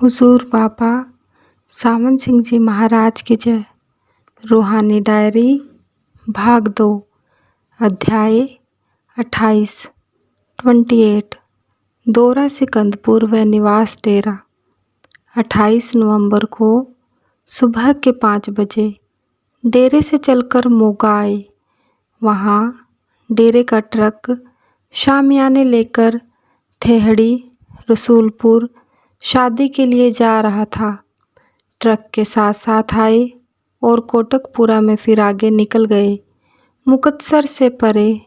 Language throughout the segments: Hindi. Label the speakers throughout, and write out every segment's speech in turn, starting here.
Speaker 1: हुजूर बाबा सावन सिंह जी महाराज की जय। रूहानी डायरी भाग 2 अध्याय 28 28 दौरा सिकंदपुर व निवास डेरा। 28 नवंबर को सुबह के 5 बजे डेरे से चलकर मोगा आए। वहाँ डेरे का ट्रक शामियाने लेकर थेहड़ी रसूलपुर शादी के लिए जा रहा था। ट्रक के साथ साथ आए और कोटकपुरा में फिर आगे निकल गए। मुकत्सर से परे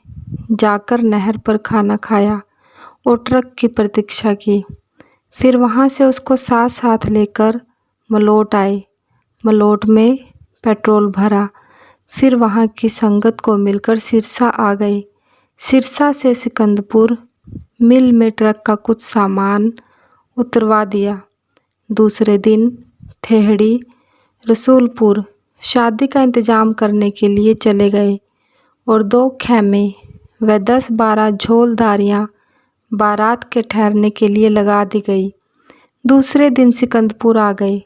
Speaker 1: जाकर नहर पर खाना खाया और ट्रक की प्रतीक्षा की। फिर वहाँ से उसको साथ साथ लेकर मलोट आए। मलोट में पेट्रोल भरा। फिर वहाँ की संगत को मिलकर सिरसा आ गए। सिरसा से सिकंदपुर मिल में ट्रक का कुछ सामान उतरवा दिया। दूसरे दिन थेहड़ी रसूलपुर शादी का इंतजाम करने के लिए चले गए और 2 खैमे व 10-12 झोलदारियाँ बारात के ठहरने के लिए लगा दी गई। दूसरे दिन सिकंदपुर आ गए।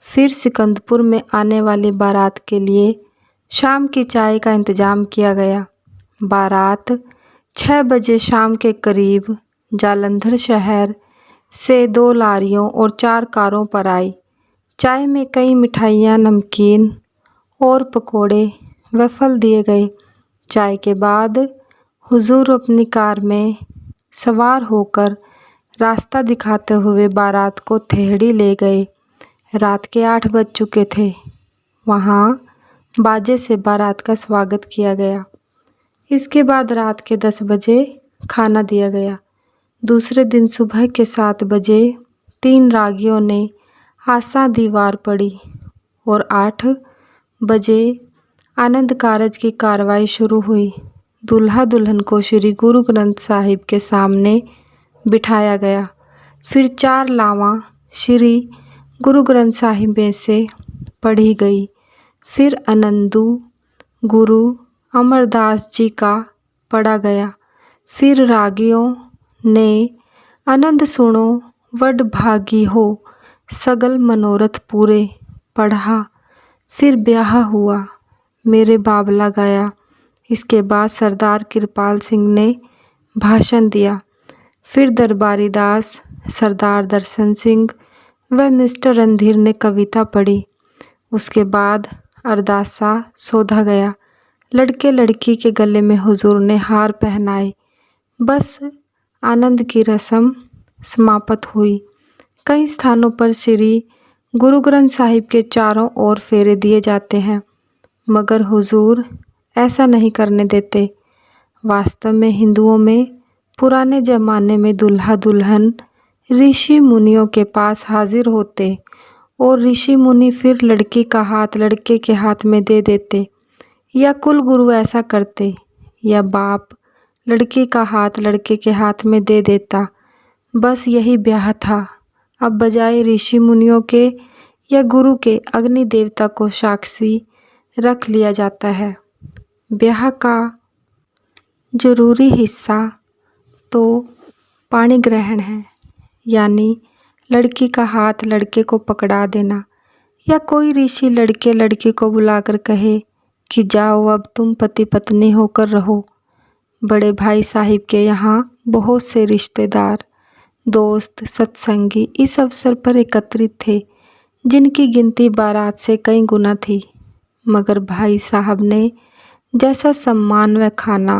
Speaker 1: फिर सिकंदपुर में आने वाली बारात के लिए शाम की चाय का इंतजाम किया गया। बारात 6 बजे शाम के करीब जालंधर शहर से 2 लारियों और 4 कारों पर आई। चाय में कई मिठाइयाँ, नमकीन और पकोड़े व फल दिए गए। चाय के बाद हुजूर अपनी कार में सवार होकर रास्ता दिखाते हुए बारात को थेहड़ी ले गए। रात के 8 बज चुके थे। वहाँ बाजे से बारात का स्वागत किया गया। इसके बाद रात के 10 बजे खाना दिया गया। दूसरे दिन सुबह के 7 बजे 3 रागियों ने आसा दीवार पड़ी और 8 बजे आनंद कारज की कार्रवाई शुरू हुई। दूल्हा दुल्हन को श्री गुरु ग्रंथ साहिब के सामने बिठाया गया। फिर 4 लावां श्री गुरु ग्रंथ साहिब में से पढ़ी गई। फिर आनंदू गुरु अमरदास जी का पढ़ा गया। फिर रागियों ने आनंद सुनो वड भागी हो सगल मनोरथ पूरे पढ़ा। फिर ब्याह हुआ। मेरे बाबला गाया। इसके बाद सरदार कृपाल सिंह ने भाषण दिया। फिर दरबारी दास, सरदार दर्शन सिंह व मिस्टर रणधीर ने कविता पढ़ी। उसके बाद अरदासा सोधा गया। लड़के लड़की के गले में हुजूर ने हार पहनाए। बस आनंद की रस्म समाप्त हुई। कई स्थानों पर श्री गुरु ग्रंथ साहिब के चारों ओर फेरे दिए जाते हैं, मगर हुजूर ऐसा नहीं करने देते। वास्तव में हिंदुओं में पुराने ज़माने में दूल्हा दुल्हन ऋषि मुनियों के पास हाजिर होते और ऋषि मुनि फिर लड़की का हाथ लड़के के हाथ में दे देते, या कुल गुरु ऐसा करते, या बाप लड़की का हाथ लड़के के हाथ में दे देता। बस यही ब्याह था। अब बजाय ऋषि मुनियों के या गुरु के अग्नि देवता को साक्षी रख लिया जाता है। ब्याह का जरूरी हिस्सा तो पाणी ग्रहण है, यानी लड़की का हाथ लड़के को पकड़ा देना, या कोई ऋषि लड़के लड़की को बुलाकर कहे कि जाओ अब तुम पति पत्नी होकर रहो। बड़े भाई साहिब के यहाँ बहुत से रिश्तेदार, दोस्त, सत्संगी इस अवसर पर एकत्रित थे, जिनकी गिनती बारात से कई गुना थी। मगर भाई साहब ने जैसा सम्मान व खाना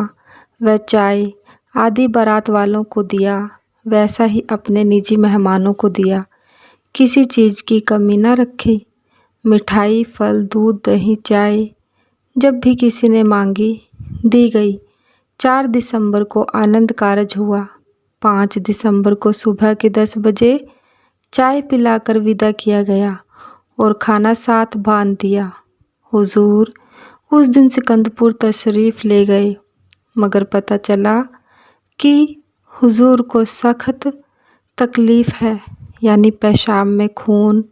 Speaker 1: व चाय आदि बारात वालों को दिया, वैसा ही अपने निजी मेहमानों को दिया। किसी चीज़ की कमी न रखी। मिठाई, फल, दूध, दही, चाय जब भी किसी ने मांगी दी गई। 4 दिसंबर को आनंद कारज हुआ। 5 दिसंबर को सुबह के 10 बजे चाय पिलाकर विदा किया गया और खाना साथ बांध दिया। हुजूर उस दिन सिकंदपुर तशरीफ़ ले गए, मगर पता चला कि हुजूर को सख्त तकलीफ़ है, यानी पेशाब में खून,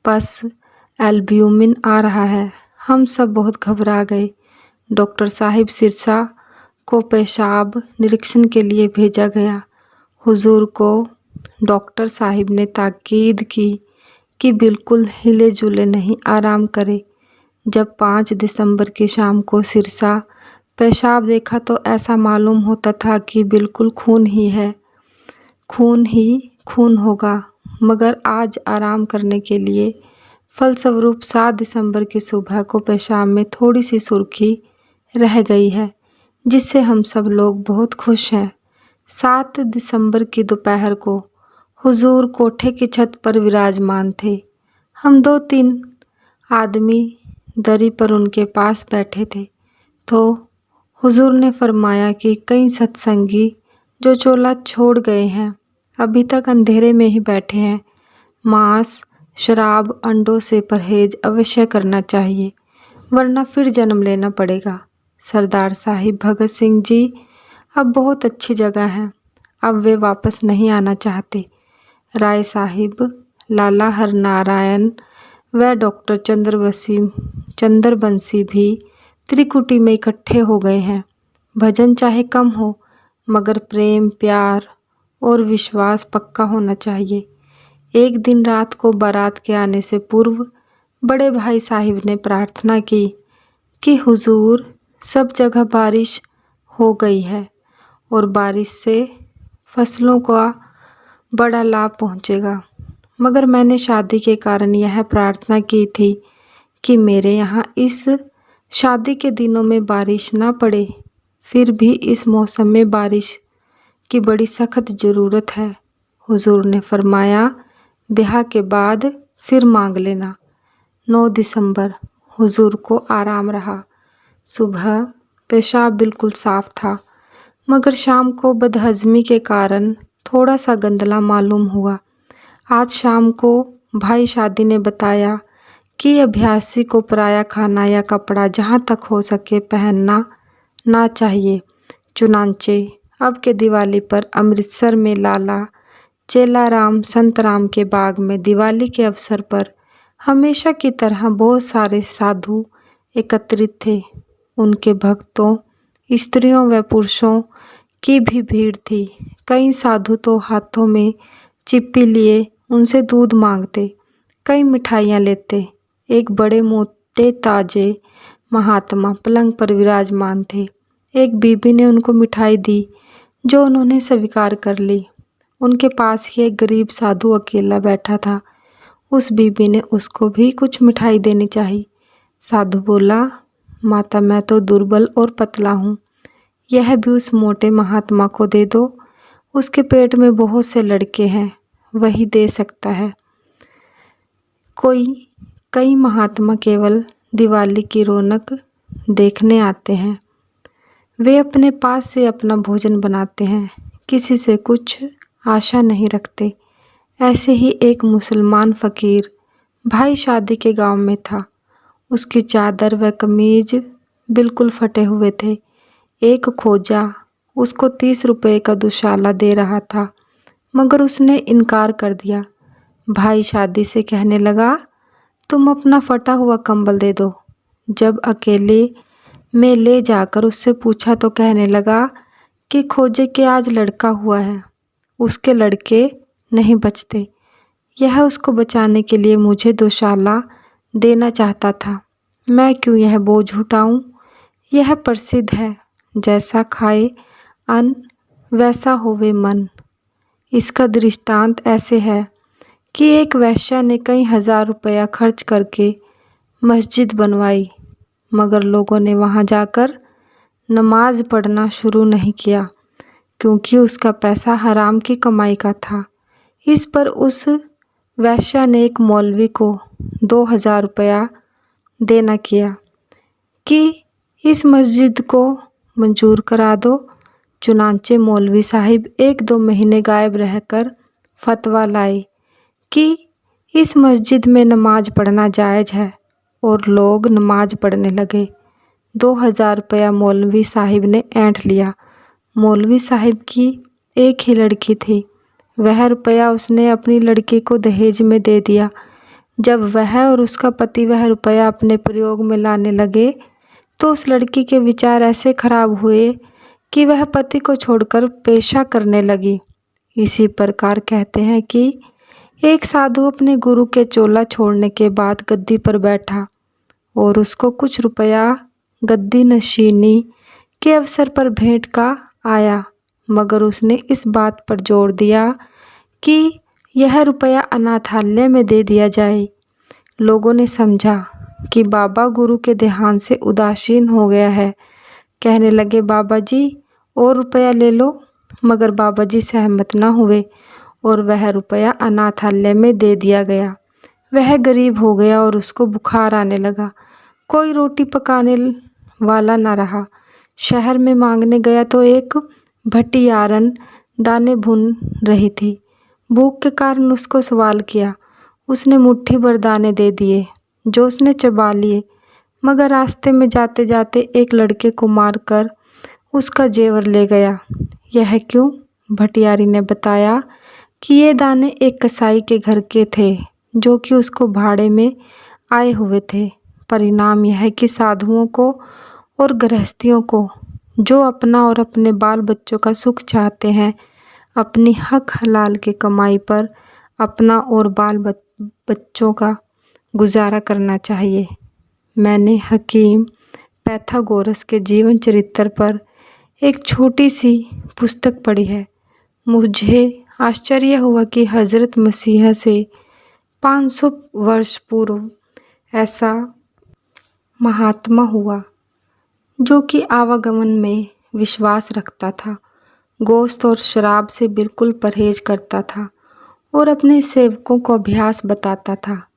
Speaker 1: पस, एल्ब्यूमिन आ रहा है। हम सब बहुत घबरा गए। डॉक्टर साहिब सिरसा को पेशाब निरीक्षण के लिए भेजा गया। हुजूर को डॉक्टर साहिब ने ताकीद की कि बिल्कुल हिले जुले नहीं, आराम करे। जब 5 दिसंबर की शाम को सिरसा पेशाब देखा तो ऐसा मालूम होता था कि बिल्कुल खून ही है, खून ही खून होगा। मगर आज आराम करने के लिए फलस्वरूप 7 दिसंबर की सुबह को पेशाब में थोड़ी सी सुर्खी रह गई है, जिससे हम सब लोग बहुत खुश हैं। 7 दिसंबर की दोपहर को हुजूर कोठे की छत पर विराजमान थे। हम 2-3 आदमी दरी पर उनके पास बैठे थे तो हुजूर ने फरमाया कि कई सत्संगी जो चोला छोड़ गए हैं अभी तक अंधेरे में ही बैठे हैं। मांस, शराब, अंडों से परहेज अवश्य करना चाहिए, वरना फिर जन्म लेना पड़ेगा। सरदार साहिब भगत सिंह जी अब बहुत अच्छी जगह हैं, अब वे वापस नहीं आना चाहते। राय साहिब, लाला हरनारायण व डॉक्टर चंद्रबंसी भी त्रिकुटी में इकट्ठे हो गए हैं। भजन चाहे कम हो, मगर प्रेम, प्यार और विश्वास पक्का होना चाहिए। एक दिन रात को बारात के आने से पूर्व बड़े भाई साहिब ने प्रार्थना की कि हुजूर, सब जगह बारिश हो गई है और बारिश से फसलों का बड़ा लाभ पहुंचेगा। मगर मैंने शादी के कारण यह प्रार्थना की थी कि मेरे यहाँ इस शादी के दिनों में बारिश ना पड़े। फिर भी इस मौसम में बारिश की बड़ी सख्त ज़रूरत है। हुजूर ने फरमाया, ब्याह के बाद फिर मांग लेना। 9 दिसंबर हुजूर को आराम रहा। सुबह पेशाब बिल्कुल साफ था, मगर शाम को बदहज़मी के कारण थोड़ा सा गंदला मालूम हुआ। आज शाम को भाई शादी ने बताया कि अभ्यासी को पराया खाना या कपड़ा जहाँ तक हो सके पहनना ना चाहिए। चुनांचे अब के दिवाली पर अमृतसर में लाला चेलाराम संतराम के बाग में दिवाली के अवसर पर हमेशा की तरह बहुत सारे साधु एकत्रित थे। उनके भक्तों, स्त्रियों व पुरुषों की भी भीड़ थी। कई साधु तो हाथों में चिप्पी लिए उनसे दूध मांगते, कई मिठाइयाँ लेते। एक बड़े मोटे ताजे महात्मा पलंग पर विराजमान थे। एक बीबी ने उनको मिठाई दी, जो उन्होंने स्वीकार कर ली। उनके पास ही एक गरीब साधु अकेला बैठा था। उस बीबी ने उसको भी कुछ मिठाई देनी चाहिए। साधु बोला, माता, मैं तो दुर्बल और पतला हूँ, यह भी उस मोटे महात्मा को दे दो। उसके पेट में बहुत से लड़के हैं, वही दे सकता है। कई महात्मा केवल दिवाली की रौनक देखने आते हैं। वे अपने पास से अपना भोजन बनाते हैं, किसी से कुछ आशा नहीं रखते। ऐसे ही एक मुसलमान फ़कीर भाई शादी के गांव में था। उसकी चादर व कमीज बिल्कुल फटे हुए थे। एक खोजा उसको 30 रुपये का दुशाला दे रहा था, मगर उसने इनकार कर दिया। भाई शादी से कहने लगा, तुम अपना फटा हुआ कंबल दे दो। जब अकेले में ले जाकर उससे पूछा तो कहने लगा कि खोजे के आज लड़का हुआ है, उसके लड़के नहीं बचते। यह उसको बचाने के लिए मुझे दुशाला देना चाहता था। मैं क्यों यह बोझ उठाऊं? यह प्रसिद्ध है, जैसा खाए अन्न वैसा होवे मन। इसका दृष्टांत ऐसे है कि एक वेश्या ने कई हजार रुपया खर्च करके मस्जिद बनवाई, मगर लोगों ने वहां जाकर नमाज पढ़ना शुरू नहीं किया, क्योंकि उसका पैसा हराम की कमाई का था। इस पर उस वेश्या ने एक मौलवी को 2000 रुपया देना किया कि इस मस्जिद को मंजूर करा दो। चुनांचे मौलवी साहिब 1-2 महीने गायब रहकर फतवा लाए कि इस मस्जिद में नमाज पढ़ना जायज़ है, और लोग नमाज पढ़ने लगे। 2000 रुपया मौलवी साहिब ने ऐंठ लिया। मौलवी साहिब की एक ही लड़की थी। वह रुपया उसने अपनी लड़की को दहेज में दे दिया। जब वह और उसका पति वह रुपया अपने प्रयोग में लाने लगे तो उस लड़की के विचार ऐसे खराब हुए कि वह पति को छोड़कर पेशा करने लगी। इसी प्रकार कहते हैं कि एक साधु अपने गुरु के चोला छोड़ने के बाद गद्दी पर बैठा और उसको कुछ रुपया गद्दी नशीनी के अवसर पर भेंट का आया, मगर उसने इस बात पर जोर दिया कि यह रुपया अनाथालय में दे दिया जाए। लोगों ने समझा कि बाबा गुरु के देहांत से उदासीन हो गया है। कहने लगे, बाबा जी और रुपया ले लो, मगर बाबा जी सहमत न हुए और वह रुपया अनाथालय में दे दिया गया। वह गरीब हो गया और उसको बुखार आने लगा। कोई रोटी पकाने वाला न रहा। शहर में मांगने गया तो एक भटियारन दाने भून रही थी। भूख के कारण उसको सवाल किया। उसने मुट्ठी भर दाने दे दिए जो उसने चबा लिए, मगर रास्ते में जाते जाते एक लड़के को मारकर उसका जेवर ले गया। यह क्यों? भटियारी ने बताया कि ये दाने एक कसाई के घर के थे जो कि उसको भाड़े में आए हुए थे। परिणाम यह है कि साधुओं को और गृहस्थियों को जो अपना और अपने बाल बच्चों का सुख चाहते हैं, अपनी हक हलाल की कमाई पर अपना और बाल बच्चों का गुजारा करना चाहिए। मैंने हकीम पैथागोरस के जीवन चरित्र पर एक छोटी सी पुस्तक पढ़ी है। मुझे आश्चर्य हुआ कि हज़रत मसीह से 500 वर्ष पूर्व ऐसा महात्मा हुआ जो कि आवागमन में विश्वास रखता था, गोश्त और शराब से बिल्कुल परहेज करता था और अपने सेवकों को अभ्यास बताता था।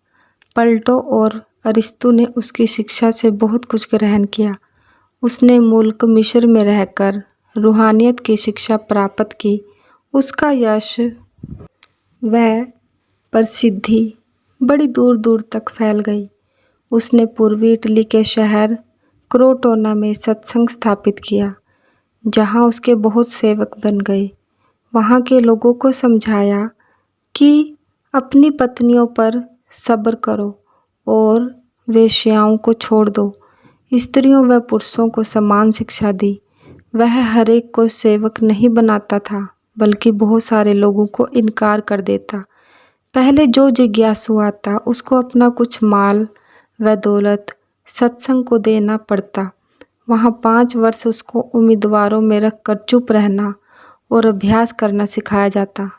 Speaker 1: प्लेटो और अरिस्तु ने उसकी शिक्षा से बहुत कुछ ग्रहण किया। उसने मुल्क मिस्र में रहकर रूहानियत की शिक्षा प्राप्त की। उसका यश व प्रसिद्धि बड़ी दूर दूर तक फैल गई। उसने पूर्वी इटली के शहर क्रोटोना में सत्संग स्थापित किया, जहाँ उसके बहुत सेवक बन गए। वहाँ के लोगों को समझाया कि अपनी पत्नियों पर सब्र करो और वेश्याओं को छोड़ दो। स्त्रियों व पुरुषों को समान शिक्षा दी। वह हर एक को सेवक नहीं बनाता था, बल्कि बहुत सारे लोगों को इनकार कर देता। पहले जो जिज्ञासु आता उसको अपना कुछ माल व दौलत सत्संग को देना पड़ता। वहाँ 5 वर्ष उसको उम्मीदवारों में रखकर चुप रहना और अभ्यास करना सिखाया जाता।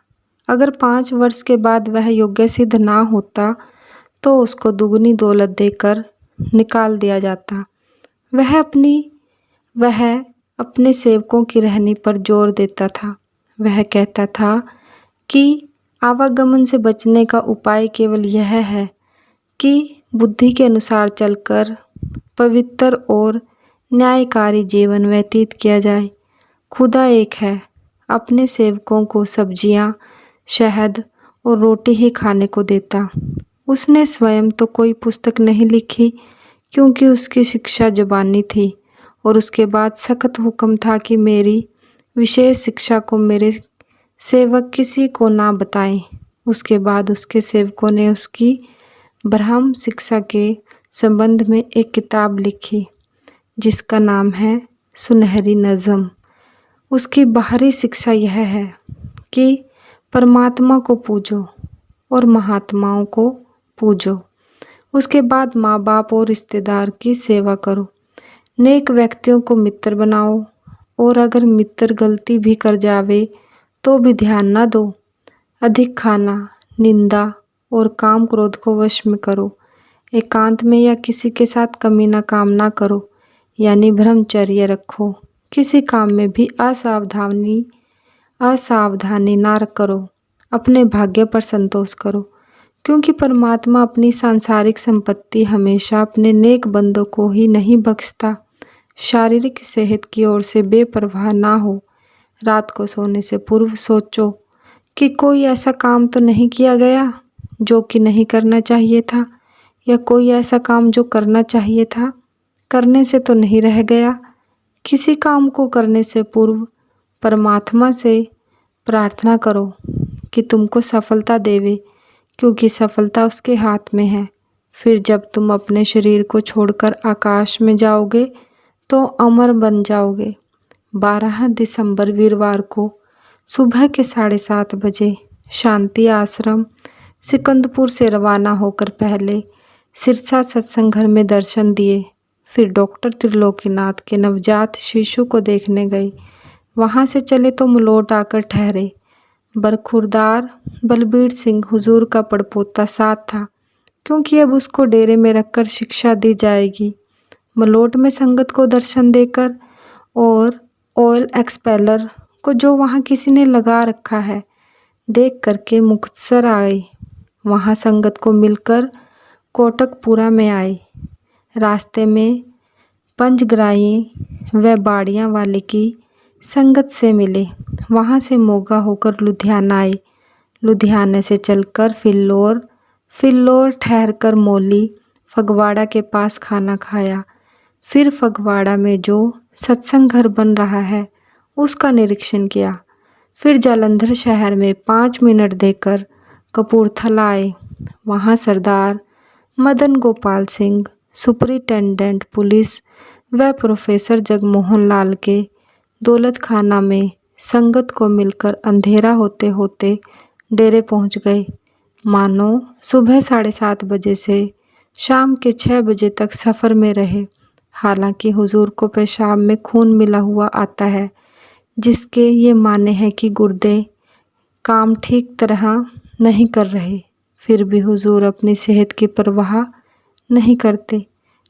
Speaker 1: अगर 5 वर्ष के बाद वह योग्य सिद्ध ना होता तो उसको दुगनी दौलत देकर निकाल दिया जाता। वह अपने सेवकों की रहनी पर जोर देता था। वह कहता था कि आवागमन से बचने का उपाय केवल यह है कि बुद्धि के अनुसार चलकर पवित्र और न्यायकारी जीवन व्यतीत किया जाए। खुदा एक है। अपने सेवकों को सब्जियां, शहद और रोटी ही खाने को देता। उसने स्वयं तो कोई पुस्तक नहीं लिखी, क्योंकि उसकी शिक्षा ज़बानी थी और उसके बाद सख्त हुक्म था कि मेरी विशेष शिक्षा को मेरे सेवक किसी को ना बताएं। उसके बाद उसके सेवकों ने उसकी ब्राह्म शिक्षा के संबंध में एक किताब लिखी जिसका नाम है सुनहरी नज़म। उसकी बाहरी शिक्षा यह है कि परमात्मा को पूजो और महात्माओं को पूजो। उसके बाद माँ बाप और रिश्तेदार की सेवा करो। नेक व्यक्तियों को मित्र बनाओ और अगर मित्र गलती भी कर जावे तो भी ध्यान ना दो। अधिक खाना, निंदा और काम क्रोध को वश में करो। एकांत में या किसी के साथ कमीना काम ना करो, यानी ब्रह्मचर्य रखो। किसी काम में भी असावधानी ना करो। अपने भाग्य पर संतोष करो, क्योंकि परमात्मा अपनी सांसारिक संपत्ति हमेशा अपने नेक बंदों को ही नहीं बख्शता। शारीरिक सेहत की ओर से बेपरवाह ना हो। रात को सोने से पूर्व सोचो कि कोई ऐसा काम तो नहीं किया गया जो कि नहीं करना चाहिए था, या कोई ऐसा काम जो करना चाहिए था करने से तो नहीं रह गया। किसी काम को करने से पूर्व परमात्मा से प्रार्थना करो कि तुमको सफलता देवे, क्योंकि सफलता उसके हाथ में है। फिर जब तुम अपने शरीर को छोड़कर आकाश में जाओगे तो अमर बन जाओगे। 12 दिसंबर वीरवार को सुबह के 7:30 बजे शांति आश्रम, सिकंदपुर से रवाना होकर पहले सिरसा सत्संग घर में दर्शन दिए, फिर डॉक्टर त्रिलोकीनाथ के नवजात शिशु को देखने गए। वहाँ से चले तो मलोट आकर ठहरे। बरखुरदार बलबीर सिंह हुजूर का पड़पोता साथ था, क्योंकि अब उसको डेरे में रखकर शिक्षा दी जाएगी। मलोट में संगत को दर्शन देकर और ऑयल एक्सपेलर को जो वहाँ किसी ने लगा रखा है देख करके मुक्तसर आए। वहाँ संगत को मिलकर कोटकपुरा में आए। रास्ते में पंजग्राही व बाड़ियाँ वाले की संगत से मिले। वहाँ से मोगा होकर लुधियाना आए। लुधियाने से चलकर फिल्लौर ठहरकर मौली फगवाड़ा के पास खाना खाया। फिर फगवाड़ा में जो सत्संग घर बन रहा है उसका निरीक्षण किया। फिर जालंधर शहर में 5 मिनट देकर कपूरथला आए। वहाँ सरदार मदन गोपाल सिंह, सुपरिटेंडेंट पुलिस व प्रोफेसर जगमोहन लाल के दौलत खाना में संगत को मिलकर अंधेरा होते होते डेरे पहुँच गए। मानो सुबह 7:30 बजे से शाम के 6 बजे तक सफ़र में रहे। हालांकि हुजूर को पेशाब में खून मिला हुआ आता है, जिसके ये माने हैं कि गुर्दे काम ठीक तरह नहीं कर रहे। फिर भी हुजूर अपनी सेहत की परवाह नहीं करते,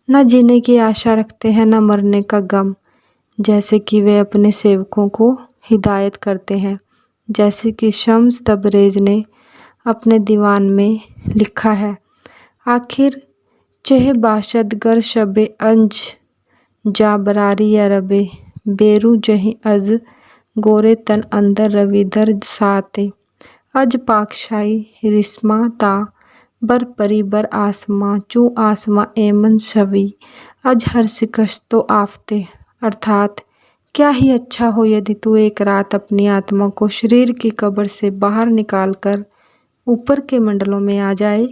Speaker 1: न जीने की आशा रखते हैं, न मरने का गम। जैसे कि वे अपने सेवकों को हिदायत करते हैं, जैसे कि शम्स तबरेज ने अपने दीवान में लिखा है। आखिर चह बाशद गर शबे अंज जा बरारी या रबे बेरू जही अज गोरे तन अंदर रविदर साते अज पाकशाई रिस्मा ता बर परी बर आसमां चू आसमां एमन शवी अज हर शिकस्त तो आफते। अर्थात क्या ही अच्छा हो यदि तू एक रात अपनी आत्मा को शरीर की कब्र से बाहर निकालकर ऊपर के मंडलों में आ जाए।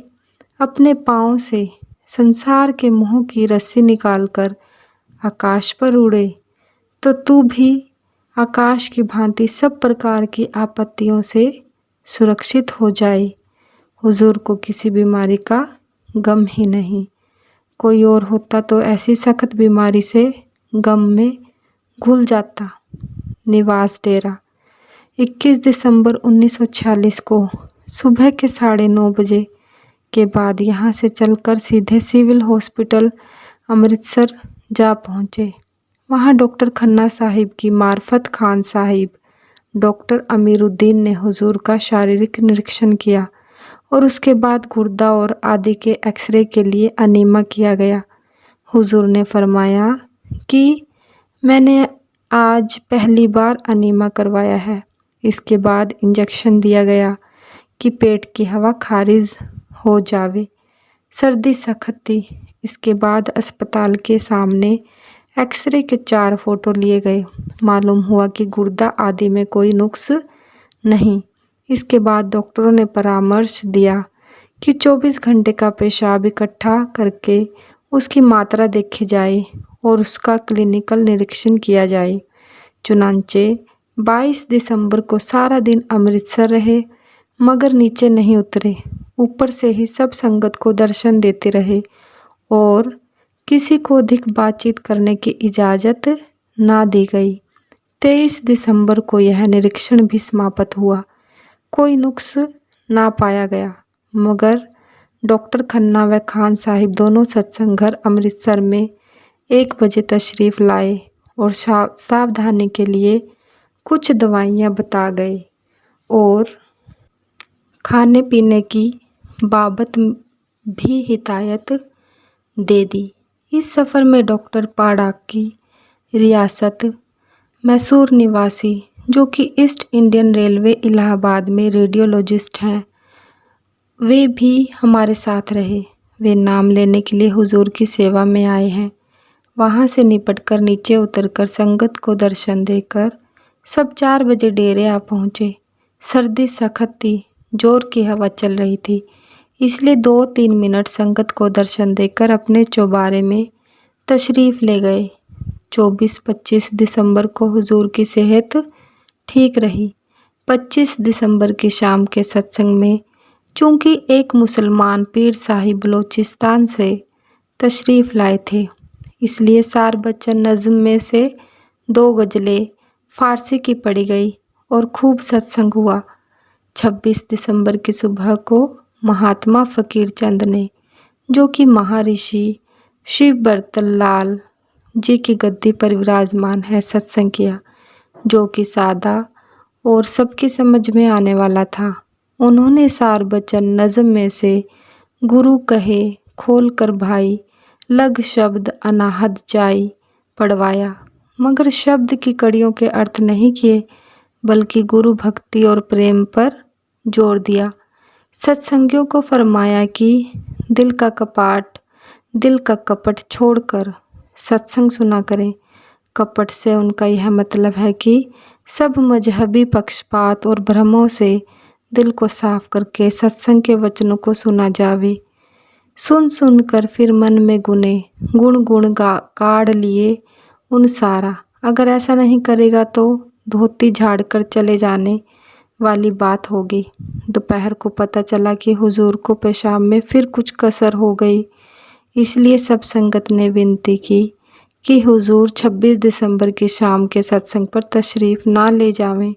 Speaker 1: अपने पाँव से संसार के मोह की रस्सी निकालकर आकाश पर उड़े तो तू भी आकाश की भांति सब प्रकार की आपत्तियों से सुरक्षित हो जाए। हुजूर को किसी बीमारी का गम ही नहीं। कोई और होता तो ऐसी सख्त बीमारी से गम में घुल जाता। निवास डेरा 21 दिसंबर 1946 को सुबह के 9:30 बजे के बाद यहाँ से चलकर सीधे सिविल हॉस्पिटल अमृतसर जा पहुँचे। वहाँ डॉक्टर खन्ना साहिब की मार्फत खान साहिब, डॉक्टर अमीरुद्दीन ने हुजूर का शारीरिक निरीक्षण किया और उसके बाद गुर्दा और आदि के एक्सरे के लिए अनीमा किया गया। हुजूर ने फरमाया कि मैंने आज पहली बार अनीमा करवाया है। इसके बाद इंजेक्शन दिया गया कि पेट की हवा खारिज हो जावे। सर्दी सख्त थी। इसके बाद अस्पताल के सामने एक्सरे के 4 फोटो लिए गए। मालूम हुआ कि गुर्दा आदि में कोई नुक्स नहीं। इसके बाद डॉक्टरों ने परामर्श दिया कि 24 घंटे का पेशाब इकट्ठा करके उसकी मात्रा देखी जाए और उसका क्लिनिकल निरीक्षण किया जाए। चुनांचे 22 दिसंबर को सारा दिन अमृतसर रहे, मगर नीचे नहीं उतरे। ऊपर से ही सब संगत को दर्शन देते रहे और किसी को अधिक बातचीत करने की इजाज़त ना दी गई। 23 दिसंबर को यह निरीक्षण भी समाप्त हुआ। कोई नुक्स ना पाया गया, मगर डॉक्टर खन्ना व खान साहिब दोनों सत्संग घर अमृतसर में 1 बजे तशरीफ़ लाए और सावधानी के लिए कुछ दवाइयाँ बता गए और खाने पीने की बाबत भी हिदायत दे दी। इस सफ़र में डॉक्टर पाड़ाक की रियासत मैसूर निवासी, जो कि ईस्ट इंडियन रेलवे इलाहाबाद में रेडियोलॉजिस्ट हैं, वे भी हमारे साथ रहे। वे नाम लेने के लिए हुजूर की सेवा में आए हैं। वहाँ से निपटकर नीचे उतरकर संगत को दर्शन देकर सब 4 बजे डेरे आ पहुँचे। सर्दी सख्त थी, जोर की हवा चल रही थी, इसलिए 2-3 मिनट संगत को दर्शन देकर अपने चौबारे में तशरीफ़ ले गए। 24-25 दिसंबर को हुजूर की सेहत ठीक रही। 25 दिसंबर की शाम के सत्संग में चूँकि एक मुसलमान पीर साहिब बलोचिस्तान से तशरीफ़ लाए थे, इसलिए सार बच्चन नज़्म में से 2 गज़लें फ़ारसी की पढ़ी गई और खूब सत्संग हुआ। 26 दिसंबर की सुबह को महात्मा फ़कीर चंद ने, जो कि महर्षि शिव बरतलाल जी की गद्दी पर विराजमान है, सत्संग किया, जो कि सादा और सबकी समझ में आने वाला था। उन्होंने सार बचन नज़्म में से गुरु कहे खोल कर भाई लग शब्द अनाहद जाई पढ़वाया, मगर शब्द की कड़ियों के अर्थ नहीं किए, बल्कि गुरु भक्ति और प्रेम पर जोर दिया। सत्संगियों को फरमाया कि दिल का कपाट, दिल का कपट छोड़कर सत्संग सुना करें। कपट से उनका यह मतलब है कि सब मजहबी पक्षपात और भ्रमों से दिल को साफ करके सत्संग के वचनों को सुना जावे। सुन सुन कर फिर मन में गुने गुण गुण काढ़ लिए उन सारा। अगर ऐसा नहीं करेगा तो धोती झाड़ कर चले जाने वाली बात होगी। दोपहर को पता चला कि हुजूर को पेशाब में फिर कुछ कसर हो गई, इसलिए सब संगत ने विनती की कि हुजूर 26 दिसंबर की शाम के सत्संग पर तशरीफ़ ना ले जावें।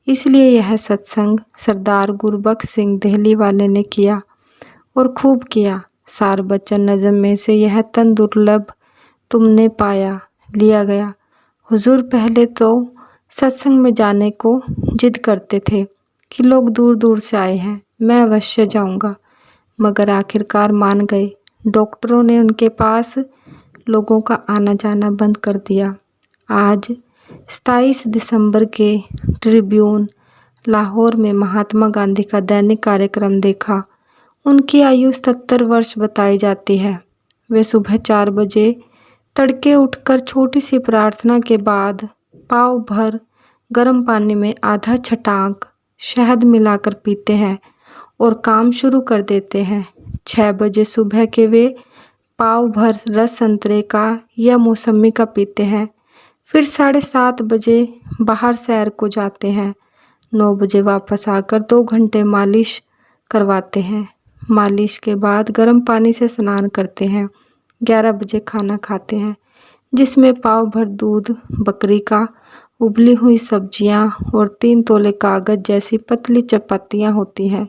Speaker 1: इसलिए यह सत्संग सरदार गुरबख्श सिंह दिल्ली वाले ने किया और खूब किया। सार बच्चन नज़्म में से यह तन दुर्लभ तुमने पाया लिया गया। हुजूर पहले तो सत्संग में जाने को जिद करते थे कि लोग दूर दूर से आए हैं, मैं अवश्य जाऊंगा, मगर आखिरकार मान गए। डॉक्टरों ने उनके पास लोगों का आना जाना बंद कर दिया। आज 27 दिसंबर के ट्रिब्यून लाहौर में महात्मा गांधी का दैनिक कार्यक्रम देखा। उनकी आयु 77 वर्ष बताई जाती है। वे सुबह 4 बजे तड़के उठकर छोटी सी प्रार्थना के बाद पाव भर गर्म पानी में आधा छटाक शहद मिलाकर पीते हैं और काम शुरू कर देते हैं। 6 बजे सुबह के वे पाव भर रस संतरे का या मौसमी का पीते हैं। फिर 7:30 बजे बाहर सैर को जाते हैं। 9 बजे वापस आकर 2 घंटे मालिश करवाते हैं। मालिश के बाद गर्म पानी से स्नान करते हैं। 11 बजे खाना खाते हैं, जिसमें पाव भर दूध, बकरी का, उबली हुई सब्जियां और 3 तोले कागज जैसी पतली चपातियां होती हैं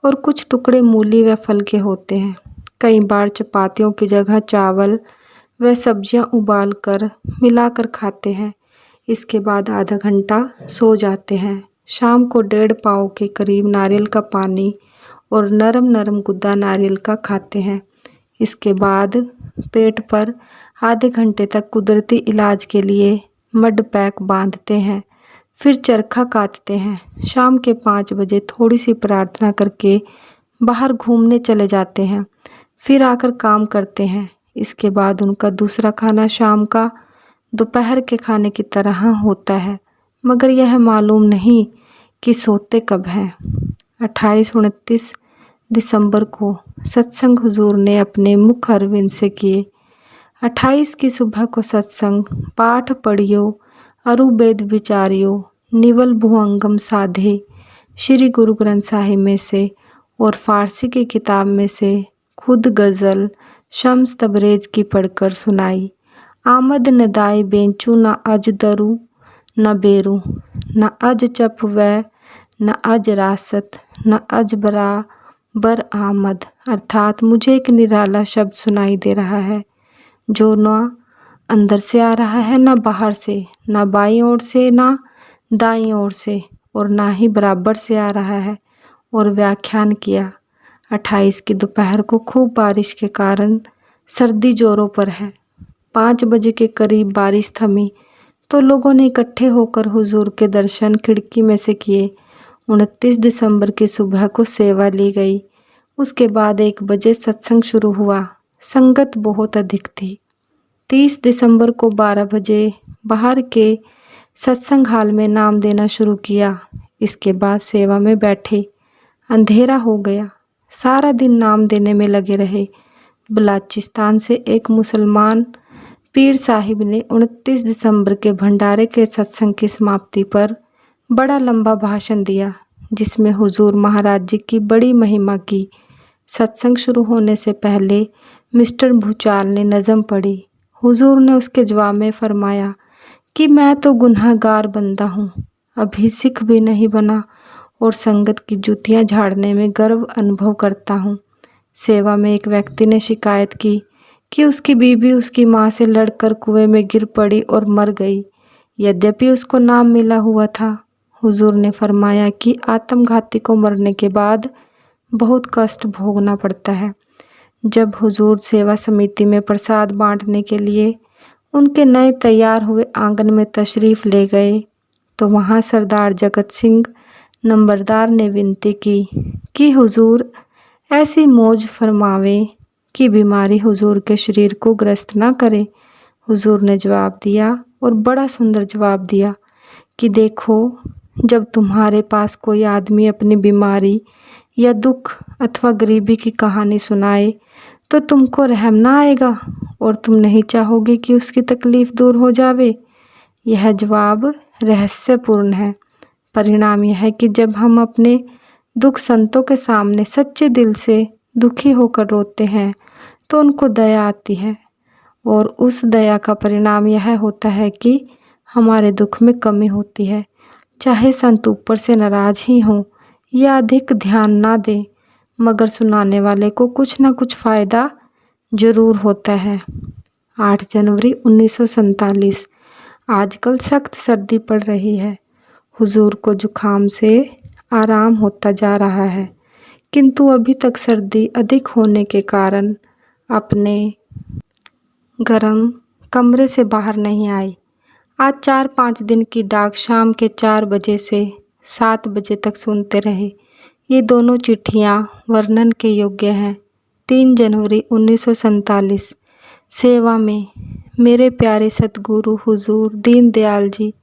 Speaker 1: और कुछ टुकड़े मूली व फल के होते हैं। कई बार चपातियों की जगह चावल व सब्जियां उबाल कर मिलाकर खाते हैं। इसके बाद आधा घंटा सो जाते हैं। शाम को 1.5 पाव के करीब नारियल का पानी और नरम नरम गुद्दा नारियल का खाते हैं। इसके बाद पेट पर आधे घंटे तक कुदरती इलाज के लिए मड पैक बांधते हैं। फिर चरखा काटते हैं। शाम के 5 बजे थोड़ी सी प्रार्थना करके बाहर घूमने चले जाते हैं। फिर आकर काम करते हैं। इसके बाद उनका दूसरा खाना शाम का दोपहर के खाने की तरह होता है, मगर यह मालूम नहीं कि सोते कब हैं। 28-29 दिसंबर को सत्संग हुजूर ने अपने मुख अरविंद से किए। 28 की सुबह को सत्संग पाठ पढ़ियो अरु वेद विचारियो निवल भुअंगम साधे श्री गुरु ग्रंथ साहिब में से और फारसी की किताब में से खुद गज़ल शम्स तबरेज की पढ़कर सुनाई। आमद नदाई बेंचू न अज दरू न बेरू न अज चप व न अज रासत न अज बराबर आमद, अर्थात मुझे एक निराला शब्द सुनाई दे रहा है जो न अंदर से आ रहा है न बाहर से, न बाईं ओर से न दाईं ओर से, और ना ही बराबर से आ रहा है। और व्याख्यान किया। 28 की दोपहर को खूब बारिश के कारण सर्दी जोरों पर है। 5 बजे के करीब बारिश थमी तो लोगों ने इकट्ठे होकर हुजूर के दर्शन खिड़की में से किए। 29 दिसंबर की सुबह को सेवा ली गई। उसके बाद 1 बजे सत्संग शुरू हुआ। संगत बहुत अधिक थी। 30 दिसंबर को 12 बजे बाहर के सत्संग हाल में नाम देना शुरू किया। इसके बाद सेवा में बैठे। अंधेरा हो गया। सारा दिन नाम देने में लगे रहे। बलोचिस्तान से एक मुसलमान पीर साहिब ने 29 दिसंबर के भंडारे के सत्संग की समाप्ति पर बड़ा लंबा भाषण दिया, जिसमें हुजूर महाराज जी की बड़ी महिमा की। सत्संग शुरू होने से पहले मिस्टर भूचाल ने नज़म पढ़ी। हुजूर ने उसके जवाब में फरमाया कि मैं तो गुनहगार बंदा हूँ, अभी सिख भी नहीं बना और संगत की जूतियाँ झाड़ने में गर्व अनुभव करता हूँ। सेवा में एक व्यक्ति ने शिकायत की कि उसकी बीवी उसकी माँ से लड़कर कुएं में गिर पड़ी और मर गई, यद्यपि उसको नाम मिला हुआ था। हुजूर ने फरमाया कि आत्मघाती को मरने के बाद बहुत कष्ट भोगना पड़ता है। जब हुजूर सेवा समिति में प्रसाद बांटने के लिए उनके नए तैयार हुए आंगन में तशरीफ़ ले गए तो वहाँ सरदार जगत सिंह नंबरदार ने विनती की कि हुजूर ऐसी मौज फरमावें कि बीमारी हुजूर के शरीर को ग्रस्त ना करे। हुजूर ने जवाब दिया, और बड़ा सुंदर जवाब दिया, कि देखो, जब तुम्हारे पास कोई आदमी अपनी बीमारी या दुख अथवा गरीबी की कहानी सुनाए तो तुमको रहम ना आएगा और तुम नहीं चाहोगे कि उसकी तकलीफ़ दूर हो जावे। यह जवाब रहस्यपूर्ण है। परिणाम यह है कि जब हम अपने दुख संतों के सामने सच्चे दिल से दुखी होकर रोते हैं तो उनको दया आती है, और उस दया का परिणाम यह होता है कि हमारे दुख में कमी होती है। चाहे संत ऊपर से नाराज़ ही हों या अधिक ध्यान ना दें, मगर सुनाने वाले को कुछ ना कुछ फ़ायदा ज़रूर होता है। 8 जनवरी 1947। आजकल सख्त सर्दी पड़ रही है। हुजूर को जुखाम से आराम होता जा रहा है, किंतु अभी तक सर्दी अधिक होने के कारण अपने गर्म कमरे से बाहर नहीं आए। आज 4-5 दिन की डाक शाम के 4 बजे से 7 बजे तक सुनते रहे। ये दोनों चिट्ठियाँ वर्णन के योग्य हैं। 3 जनवरी 1947। सेवा में मेरे प्यारे सतगुरु हुजूर दीनदयाल जी,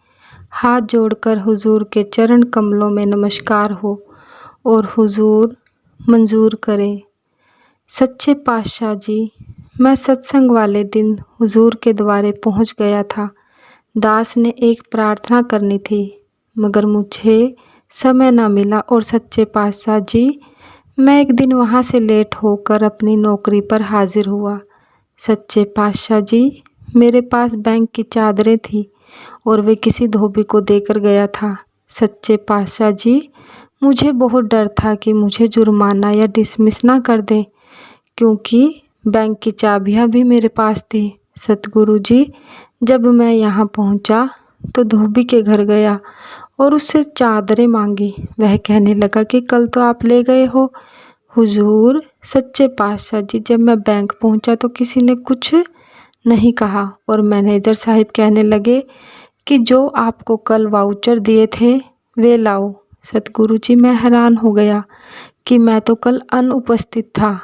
Speaker 1: हाथ जोड़कर हुजूर के चरण कमलों में नमस्कार हो और हुजूर मंजूर करें। सच्चे पातशाह जी, मैं सत्संग वाले दिन हुजूर के द्वारे पहुंच गया था। दास ने एक प्रार्थना करनी थी, मगर मुझे समय न मिला और सच्चे पातशाह जी, मैं एक दिन वहां से लेट होकर अपनी नौकरी पर हाजिर हुआ। सच्चे पातशाह जी, मेरे पास बैंक की चादरें थी और वे किसी धोबी को देकर गया था। सच्चे पातशाह जी, मुझे बहुत डर था कि मुझे जुर्माना या डिसमिस ना कर दें, क्योंकि बैंक की चाबियां भी मेरे पास थी। सतगुरु जी, जब मैं यहाँ पहुँचा तो धोबी के घर गया और उससे चादरें मांगी। वह कहने लगा कि कल तो आप ले गए हो। हुजूर सच्चे पातशाह जी, जब मैं बैंक पहुँचा तो किसी ने कुछ नहीं कहा और मैनेजर साहब कहने लगे कि जो आपको कल वाउचर दिए थे वे लाओ। सतगुरु जी, मैं हैरान हो गया कि मैं तो कल अनुपस्थित था।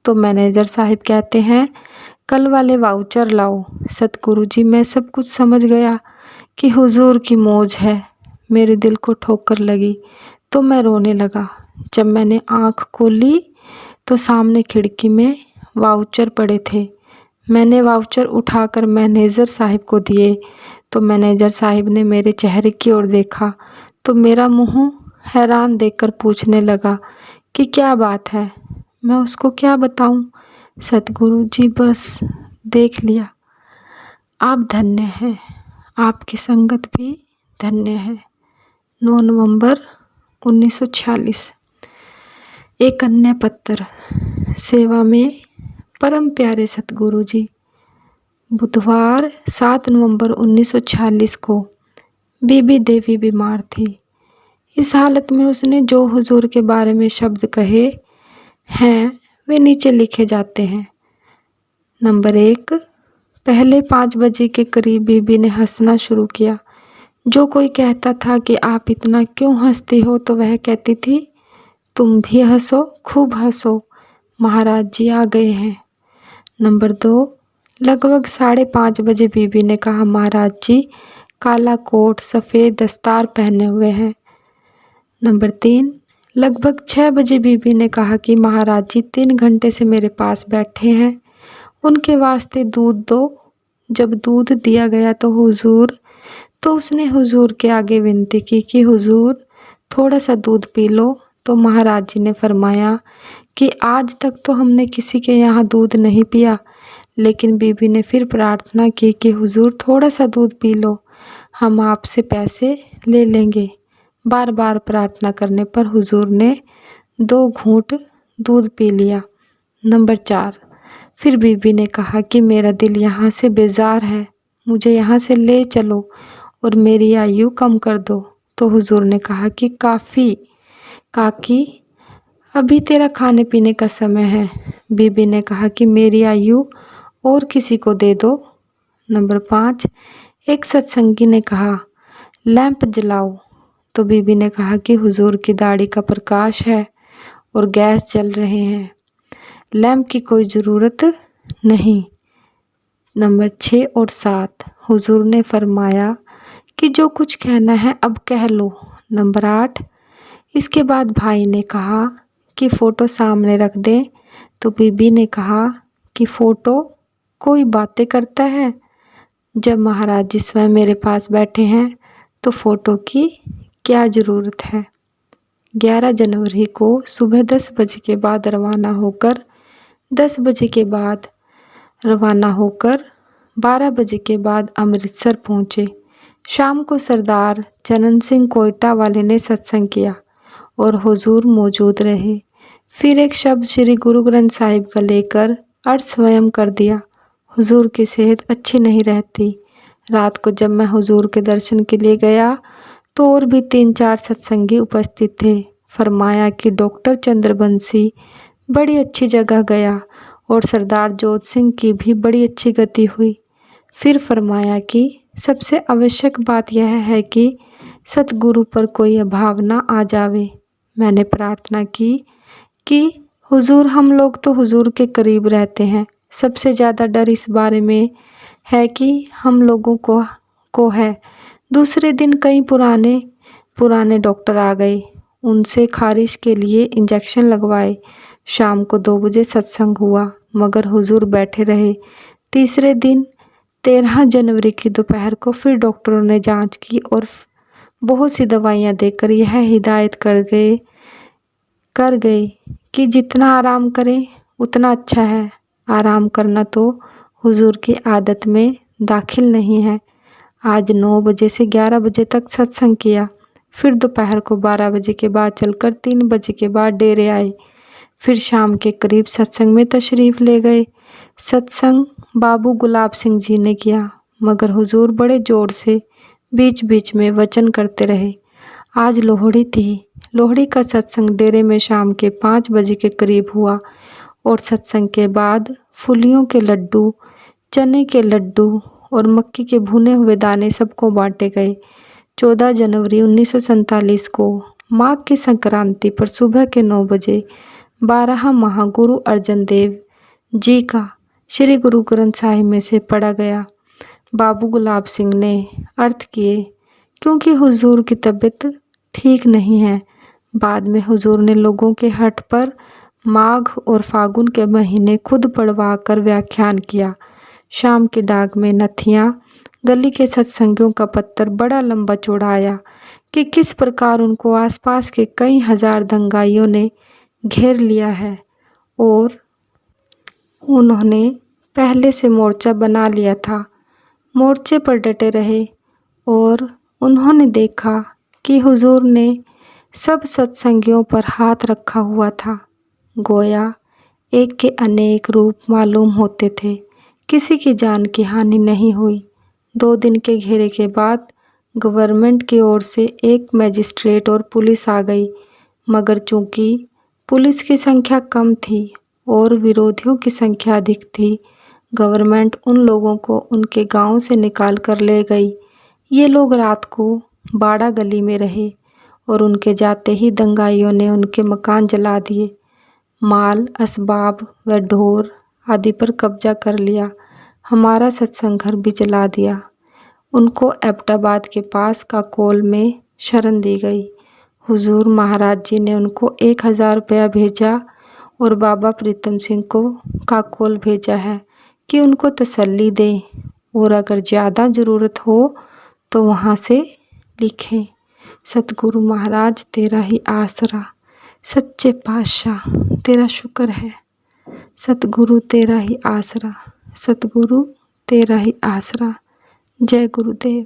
Speaker 1: तो मैनेजर साहब कहते हैं, कल वाले वाउचर लाओ। सतगुरु जी, मैं सब कुछ समझ गया कि हुजूर की मौज है। मेरे दिल को ठोकर लगी तो मैं रोने लगा। जब मैंने आँख खोली तो सामने खिड़की में वाउचर पड़े थे। मैंने वाउचर उठाकर मैनेजर साहब को दिए तो मैनेजर साहब ने मेरे चेहरे की ओर देखा तो मेरा मुंह हैरान देखकर पूछने लगा कि क्या बात है। मैं उसको क्या बताऊं। सतगुरु जी, बस देख लिया। आप धन्य हैं, आपकी संगत भी धन्य है। 9 नवंबर 1946। एक अन्य पत्र। सेवा में परम प्यारे सतगुरु जी, बुधवार 7 नवंबर 1946 को बीबी देवी बीमार थी। इस हालत में उसने जो हुजूर के बारे में शब्द कहे हैं वे नीचे लिखे जाते हैं। नंबर 1। पहले 5 बजे के करीब बीबी ने हंसना शुरू किया। जो कोई कहता था कि आप इतना क्यों हंसती हो तो वह कहती थी, तुम भी हंसो, खूब हंसो, महाराज जी आ गए हैं। नंबर 2। लगभग 5:30 बजे बीबी ने कहा, महाराज जी काला कोट सफ़ेद दस्तार पहने हुए हैं। नंबर 3। लगभग 6 बजे बीबी ने कहा कि महाराज जी 3 घंटे से मेरे पास बैठे हैं, उनके वास्ते दूध दो। जब दूध दिया गया तो उसने हुजूर के आगे विनती की कि हुजूर थोड़ा सा दूध पी लो। तो महाराज जी ने फरमाया कि आज तक तो हमने किसी के यहाँ दूध नहीं पिया, लेकिन बीबी ने फिर प्रार्थना की कि हुजूर थोड़ा सा दूध पी लो, हम आपसे पैसे ले लेंगे। बार बार प्रार्थना करने पर हुजूर ने 2 घूंट दूध पी लिया। नंबर 4, फिर बीबी ने कहा कि मेरा दिल यहाँ से बेजार है, मुझे यहाँ से ले चलो और मेरी आयु कम कर दो। तो हुजूर ने कहा कि काफ़ी काकी, अभी तेरा खाने पीने का समय है। बीबी ने कहा कि मेरी आयु और किसी को दे दो। नंबर 5, एक सत्संगी ने कहा लैंप जलाओ। तो बीबी ने कहा कि हुजूर की दाढ़ी का प्रकाश है और गैस जल रहे हैं, लैंप की कोई ज़रूरत नहीं। नंबर 6 और 7, हुजूर ने फरमाया कि जो कुछ कहना है अब कह लो। नंबर 8, इसके बाद भाई ने कहा कि फ़ोटो सामने रख दें। तो बीबी ने कहा कि फ़ोटो कोई बातें करता है, जब महाराज जी स्वयं मेरे पास बैठे हैं तो फ़ोटो की क्या ज़रूरत है। 11 जनवरी को सुबह 10 बजे के बाद रवाना होकर 12 बजे के बाद अमृतसर पहुँचे। शाम को सरदार चरण सिंह कोयटा वाले ने सत्संग किया और हुजूर मौजूद रहे। फिर एक शब्द श्री गुरु ग्रंथ साहिब का लेकर अर्थ स्वयं कर दिया। हुजूर की सेहत अच्छी नहीं रहती। रात को जब मैं हुजूर के दर्शन के लिए गया तो और भी 3-4 सत्संगी उपस्थित थे। फरमाया कि डॉक्टर चंद्रबंशी बड़ी अच्छी जगह गया और सरदार जोत सिंह की भी बड़ी अच्छी गति हुई। फिर फरमाया कि सबसे आवश्यक बात यह है कि सतगुरु पर कोई अभाव ना आ जावे। मैंने प्रार्थना की कि हुजूर, हम लोग तो हुजूर के करीब रहते हैं, सबसे ज़्यादा डर इस बारे में है कि हम लोगों को है। दूसरे दिन कई पुराने डॉक्टर आ गए, उनसे खारिश के लिए इंजेक्शन लगवाए। शाम को 2 बजे सत्संग हुआ, मगर हुजूर बैठे रहे। तीसरे दिन 13 जनवरी की दोपहर को फिर डॉक्टरों ने जांच की और बहुत सी दवाइयां देकर यह हिदायत कर गए कि जितना आराम करें उतना अच्छा है। आराम करना तो हुजूर की आदत में दाखिल नहीं है। आज 9 बजे से 11 बजे तक सत्संग किया। फिर दोपहर को 12 बजे के बाद चलकर 3 बजे के बाद डेरे आए। फिर शाम के करीब सत्संग में तशरीफ़ ले गए। सत्संग बाबू गुलाब सिंह जी ने किया, मगर हुजूर बड़े जोर से बीच बीच में वचन करते रहे। आज लोहड़ी थी। लोहड़ी का सत्संग डेरे में शाम के 5 बजे के करीब हुआ और सत्संग के बाद फुलियों के लड्डू, चने के लड्डू और मक्की के भुने हुए दाने सबको बांटे गए। 14 जनवरी 1947 को माघ की संक्रांति पर सुबह के 9 बजे 12 महागुरु अर्जन देव जी का श्री गुरु ग्रंथ साहिब में से पढ़ा गया। बाबू गुलाब सिंह ने अर्थ किए, क्योंकि हुजूर की तबीयत ठीक नहीं है। बाद में हुजूर ने लोगों के हट पर माघ और फागुन के महीने खुद पढ़वा कर व्याख्यान किया। शाम की डाक में नथियाँ गली के सत्संगियों का पत्तर बड़ा लंबा चौड़ा आया कि किस प्रकार उनको आसपास के कई हजार दंगाइयों ने घेर लिया है और उन्होंने पहले से मोर्चा बना लिया था। मोर्चे पर डटे रहे और उन्होंने देखा कि हुजूर ने सब सत्संगियों पर हाथ रखा हुआ था। गोया एक के अनेक रूप मालूम होते थे। किसी की जान की हानि नहीं हुई। 2 दिन के घेरे के बाद गवर्नमेंट की ओर से एक मजिस्ट्रेट और पुलिस आ गई, मगर चूंकि पुलिस की संख्या कम थी और विरोधियों की संख्या अधिक थी, गवर्नमेंट उन लोगों को उनके गांव से निकाल कर ले गई। ये लोग रात को बाड़ा गली में रहे और उनके जाते ही दंगाइयों ने उनके मकान जला दिए, माल, असबाब व ढोर आदि पर कब्जा कर लिया। हमारा सत्संग घर भी जला दिया। उनको एबटाबाद के पास काकोल में शरण दी गई। हुजूर महाराज जी ने उनको 1000 रुपया भेजा और बाबा प्रीतम सिंह को काकोल भेजा है कि उनको तसल्ली दें और अगर ज़्यादा ज़रूरत हो तो वहाँ से लिखें। सतगुरु महाराज तेरा ही आसरा, सच्चे पातशाह तेरा शुक्र है। सतगुरु तेरा ही आसरा, सतगुरु तेरा ही आसरा। जय गुरुदेव।